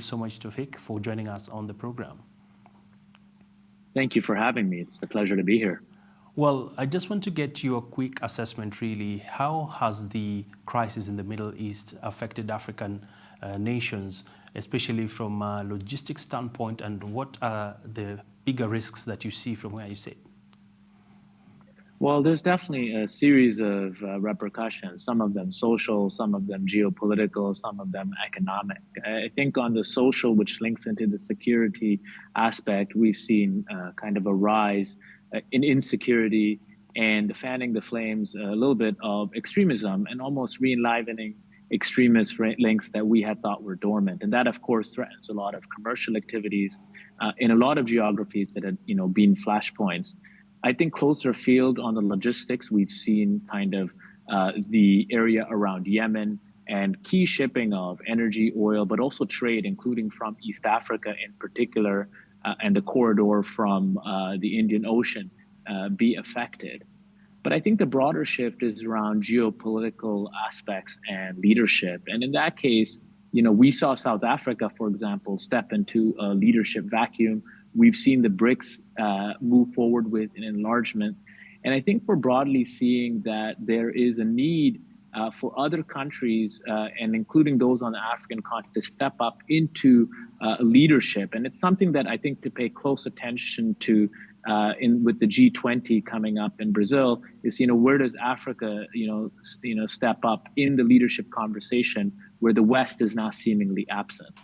So much, Tawfiq, for joining us on the program. Thank you for having me. It's a pleasure to be here. Well, I just want to get your quick assessment, really. How has the crisis in the Middle East affected African nations, especially from a logistics standpoint, and what are the bigger risks that you see from where you sit? Well, there's definitely a series of repercussions, some of them social, some of them geopolitical, some of them economic. I think on the social, which links into the security aspect, we've seen kind of a rise in insecurity and fanning the flames a little bit of extremism and almost re-enlivening extremist links that we had thought were dormant. And that, of course, threatens a lot of commercial activities in a lot of geographies that had, been flashpoints. I think closer afield on the logistics, we've seen kind of the area around Yemen and key shipping of energy, oil, but also trade, including from East Africa in particular, and the corridor from the Indian Ocean be affected. But I think the broader shift is around geopolitical aspects and leadership. And in that case, we saw South Africa, for example, step into a leadership vacuum. We've seen the BRICS move forward with an enlargement. And I think we're broadly seeing that there is a need for other countries, and including those on the African continent, to step up into leadership. And it's something that I think to pay close attention to with the G20 coming up in Brazil is, where does Africa, step up in the leadership conversation where the West is now seemingly absent.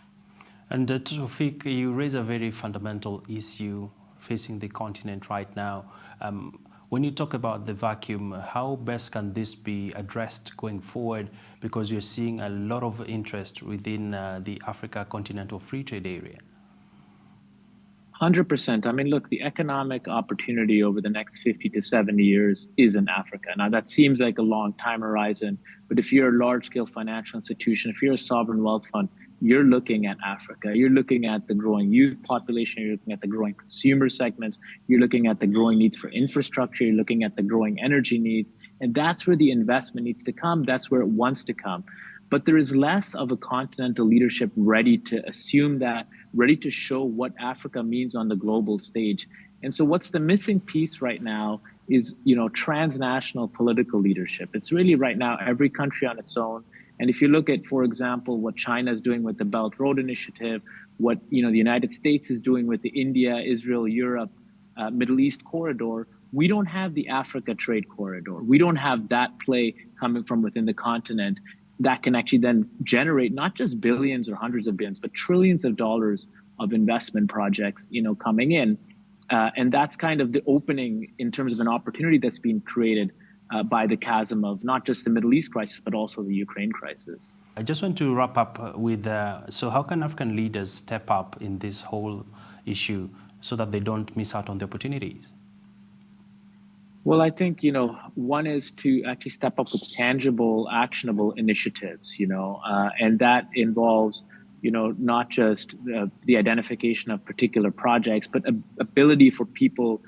And Tawfiq, you raise a very fundamental issue facing the continent right now. When you talk about the vacuum, how best can this be addressed going forward? Because you're seeing a lot of interest within the Africa Continental Free Trade Area. 100%. I mean, look, the economic opportunity over the next 50 to 70 years is in Africa. Now, that seems like a long time horizon, but if you're a large-scale financial institution, if you're a sovereign wealth fund, you're looking at Africa. You're looking at the growing youth population. You're looking at the growing consumer segments. You're looking at the growing needs for infrastructure. You're looking at the growing energy needs. And that's where the investment needs to come. That's where it wants to come. But there is less of a continental leadership ready to assume that, ready to show what Africa means on the global stage. And so what's the missing piece right now is, transnational political leadership. It's really right now every country on its own. And if you look at, for example, what China is doing with the Belt Road Initiative, what the United States is doing with the India, Israel, Europe, Middle East corridor, we don't have the Africa trade corridor. We don't have that play coming from within the continent that can actually then generate not just billions or hundreds of billions, but trillions of dollars of investment projects, coming in. And that's kind of the opening in terms of an opportunity that's being created by the chasm of not just the Middle East crisis, but also the Ukraine crisis. I just want to wrap up with, so how can African leaders step up in this whole issue so that they don't miss out on the opportunities? Well, I think, one is to actually step up with tangible, actionable initiatives, and that involves, not just the identification of particular projects, but ability for people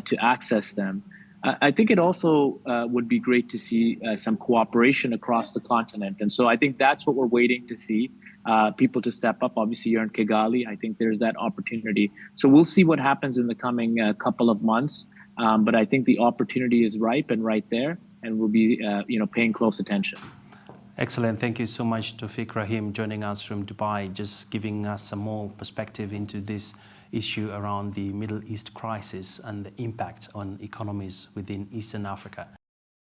to access them. I think it also would be great to see some cooperation across the continent. And so I think that's what we're waiting to see, people to step up. Obviously, you're in Kigali. I think there's that opportunity. So we'll see what happens in the coming couple of months. But I think the opportunity is ripe and right there, and we'll be, paying close attention. Excellent. Thank you so much, Tawfiq Rahim, joining us from Dubai, just giving us some more perspective into this issue around the Middle East crisis and the impact on economies within Eastern Africa.